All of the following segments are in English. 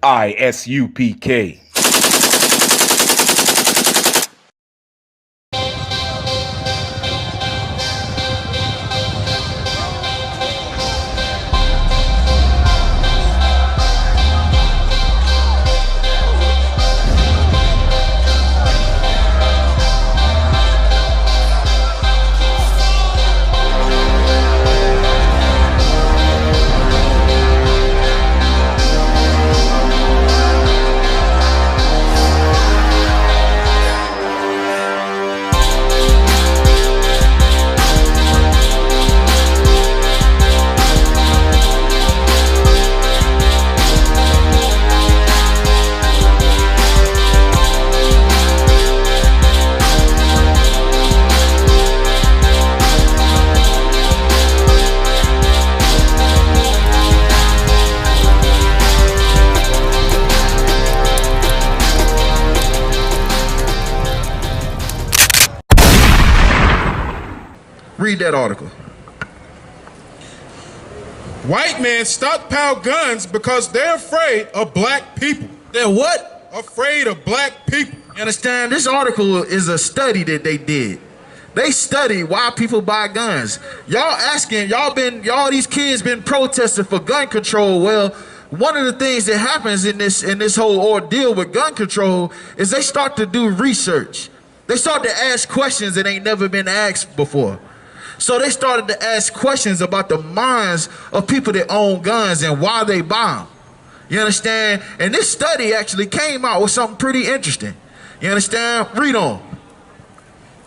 I.S.U.P.K. Read that article. White men stockpile guns because they're afraid of black people. They're what? Afraid of black people. You understand? This article is a study that they did. They studied why people buy guns. Y'all these kids been protesting for gun control. Well, one of the things that happens in this whole ordeal with gun control is they start to do research. They start to ask questions that ain't never been asked before. So they started to ask questions about the minds of people that own guns and why they buy them. You understand? And this study actually came out with something pretty interesting. You understand? Read on.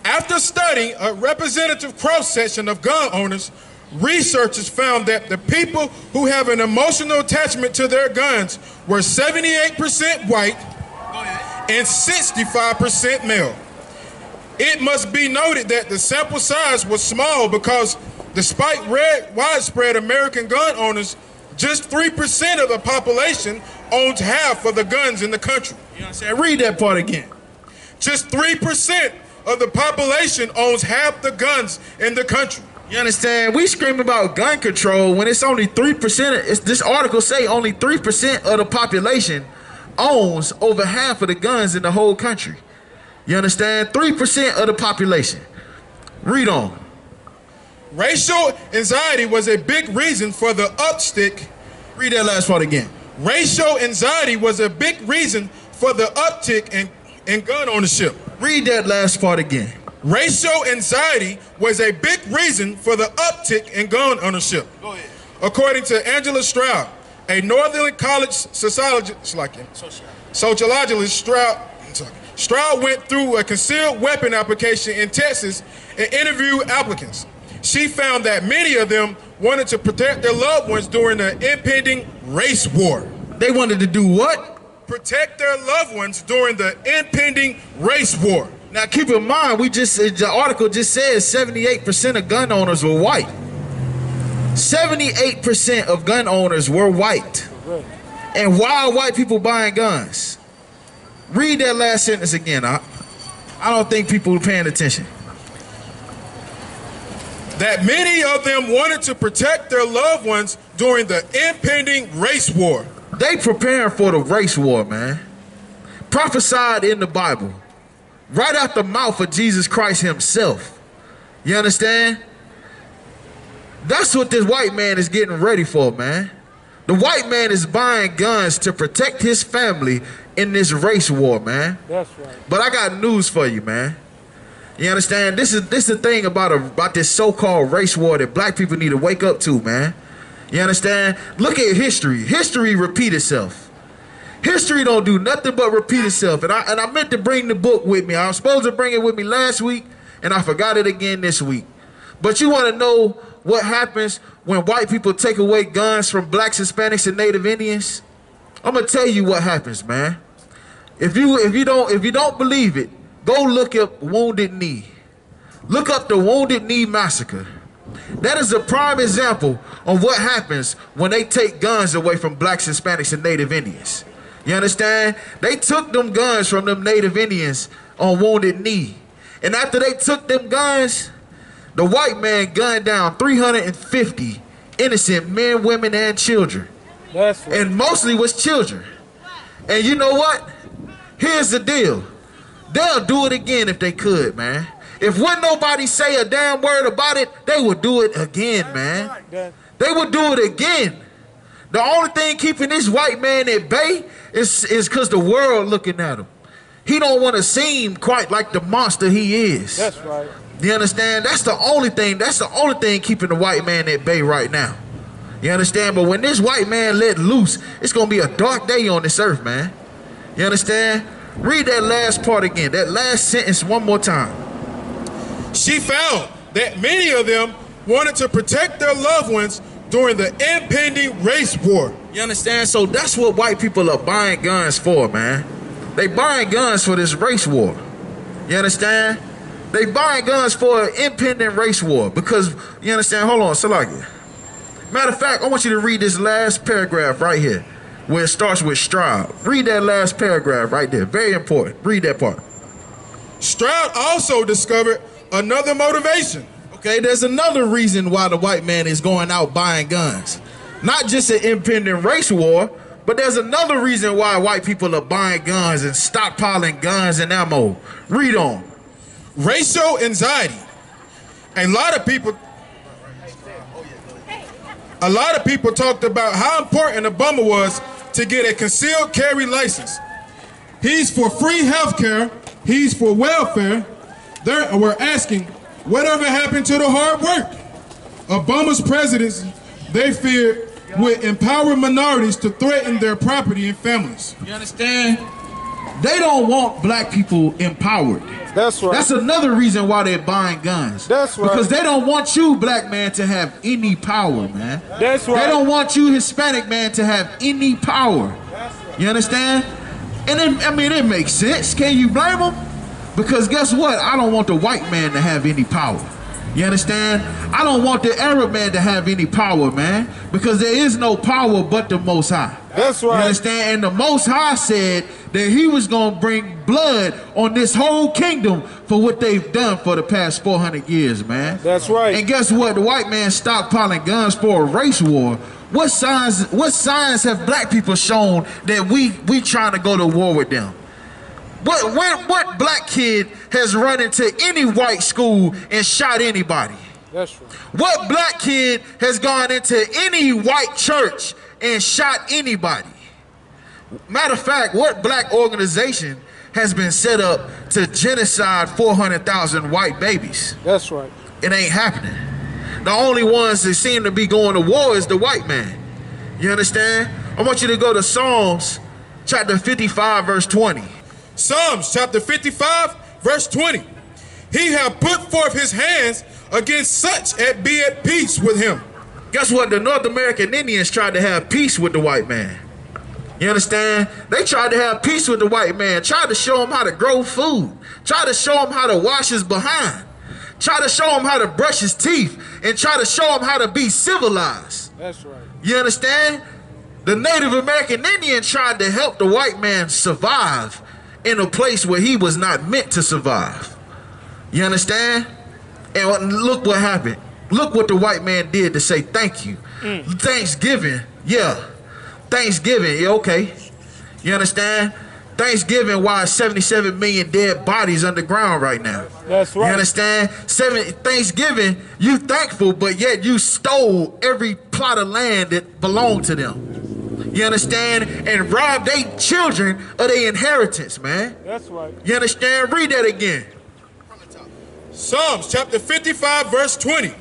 After studying a representative cross-section of gun owners, researchers found that the people who have an emotional attachment to their guns were 78% white and 65% male. It must be noted that the sample size was small because despite widespread American gun owners, just 3% of the population owns half of the guns in the country. You know what I'm saying? Read that part again. Just 3% of the population owns half the guns in the country. You understand? We scream about gun control when it's only 3%. This article say only 3% of the population owns over half of the guns in the whole country. You understand? 3% of the population. Read on. Racial anxiety was a big reason for the uptick. Read that last part again. Racial anxiety was a big reason for the uptick in gun ownership. Read that last part again. Racial anxiety was a big reason for the uptick in gun ownership. Go ahead. According to Angela Stroud, a Northern College sociologist, Stroud went through a concealed weapon application in Texas and interviewed applicants. She found that many of them wanted to protect their loved ones during the impending race war. They wanted to do what? Protect their loved ones during the impending race war. Now keep in mind, the article just says 78% of gun owners were white. 78% of gun owners were white. And why are white people buying guns? Read that last sentence again. I don't think people are paying attention. That many of them wanted to protect their loved ones during the impending race war. They preparing for the race war, man. Prophesied in the Bible. Right out the mouth of Jesus Christ himself. You understand? That's what this white man is getting ready for, man. The white man is buying guns to protect his family in this race war, man. That's right. But I got news for you, man. You understand? This is the thing about this so-called race war that black people need to wake up to, man. You understand? Look at history. History repeat itself. History don't do nothing but repeat itself. And I meant to bring the book with me. I was supposed to bring it with me last week, and I forgot it again this week. But you want to know what happens when white people take away guns from blacks, Hispanics, and Native Indians? I'm gonna tell you what happens, man. If you don't believe it, go look up Wounded Knee. Look up the Wounded Knee Massacre. That is a prime example of what happens when they take guns away from blacks, Hispanics, and Native Indians. You understand? They took them guns from them Native Indians on Wounded Knee. And after they took them guns, the white man gunned down 350 innocent men, women, and children. That's right. And mostly was children. And you know what? Here's the deal. They'll do it again if they could, man. If wouldn't nobody say a damn word about it, they would do it again, man. They would do it again. The only thing keeping this white man at bay is because the world looking at him. He don't want to seem quite like the monster he is. That's right. You understand? That's the only thing. That's the only thing keeping the white man at bay right now. You understand? But when this white man let loose, it's gonna be a dark day on this earth, man. You understand? Read that last part again. That last sentence one more time. She found that many of them wanted to protect their loved ones during the impending race war. You understand? So that's what white people are buying guns for, man. They buying guns for this race war. You understand? They buying guns for an impending race war because, you understand? Hold on, Salaki. Matter of fact, I want you to read this last paragraph right here where it starts with Stroud. Read that last paragraph right there. Very important. Read that part. Stroud also discovered another motivation. Okay, there's another reason why the white man is going out buying guns. Not just an impending race war, but there's another reason why white people are buying guns and stockpiling guns and ammo. Read on. Racial anxiety. A lot of people talked about how important Obama was to get a concealed carry license. He's for free health care. He's for welfare. We're asking, whatever happened to the hard work? Obama's presidency, they feared, would empower minorities to threaten their property and families. You understand? They don't want black people empowered. That's right. That's another reason why they're buying guns. That's right. Because they don't want you, black man, to have any power, man. That's right. They don't want you, Hispanic man, to have any power. That's right. You understand? And then, I mean, it makes sense. Can you blame them? Because guess what? I don't want the white man to have any power. You understand? I don't want the Arab man to have any power, man. Because there is no power but the Most High. That's right. You understand? And the Most High said that he was going to bring blood on this whole kingdom for what they've done for the past 400 years, man. That's right. And guess what? The white man stockpiling guns for a race war. What signs have black people shown that we trying to go to war with them? What black kid has run into any white school and shot anybody? That's right. What black kid has gone into any white church and shot anybody? Matter of fact, what black organization has been set up to genocide 400,000 white babies? That's right. It ain't happening. The only ones that seem to be going to war is the white man. You understand? I want you to go to Psalms chapter 55 verse 20. Psalms chapter 55 verse 20. He hath put forth his hands against such as be at peace with him. Guess what? The North American Indians tried to have peace with the white man. You understand? They tried to have peace with the white man, tried to show him how to grow food, tried to show him how to wash his behind, tried to show him how to brush his teeth, and try to show him how to be civilized. That's right. You understand? The Native American Indian tried to help the white man survive in a place where he was not meant to survive. You understand? And look what happened. Look what the white man did to say thank you. Thanksgiving, yeah. Thanksgiving, yeah, okay. You understand? Thanksgiving, why 77 million dead bodies underground right now. That's right. You understand? Thanksgiving, you thankful, but yet you stole every plot of land that belonged to them. You understand? And robbed their children of their inheritance, man. That's right. You understand? Read that again. Psalms chapter 55 verse 20.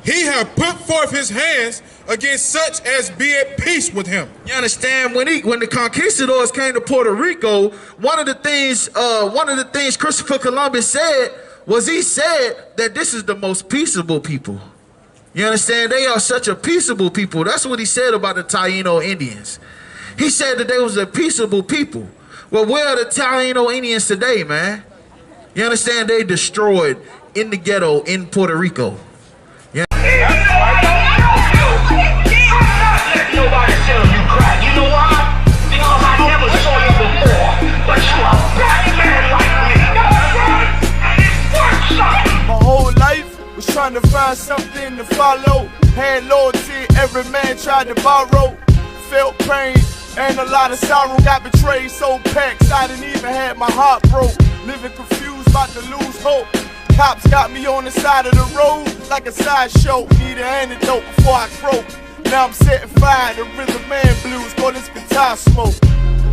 He hath put forth his hands against such as be at peace with him. You understand? When the conquistadors came to Puerto Rico, one of the things Christopher Columbus said was he said that this is the most peaceable people. You understand? They are such a peaceable people. That's what he said about the Taino Indians. He said that they was a peaceable people. Well, where are the Taino Indians today, man? You understand? They destroyed in the ghetto in Puerto Rico. Yeah. Nobody tell you crack. You know why? Because I never saw you before. But you a black man like me. And it works out. My whole life was trying to find something to follow. Had loyalty, every man tried to borrow. Felt pain, And a lot of sorrow, got betrayed, so packed, I didn't even have my heart broke. Living confused, about to lose hope. Cops got me on the side of the road like a sideshow. Need an antidote before I croak. Now I'm setting fire to rhythm man blues, call this guitar smoke.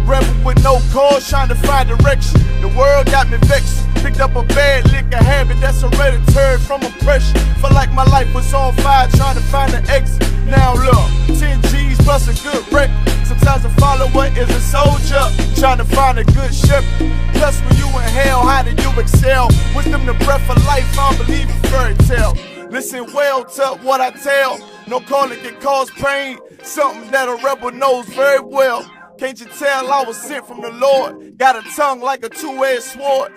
Rebel with no cause, trying to find direction. The world got me vexed. Picked up a bad liquor habit that's hereditary from oppression. Felt like my life was on fire, trying to find an exit. Now look, 10 G's plus a good record. Sometimes a follower is a soldier, trying to find a good shepherd. Plus when you in hell, how do you excel? Wisdom the breath of life, I don't believe in fairy tale. Listen well to what I tell. No calling can cause pain, something that a rebel knows very well. Can't you tell I was sent from the Lord? Got a tongue like a two-edged sword.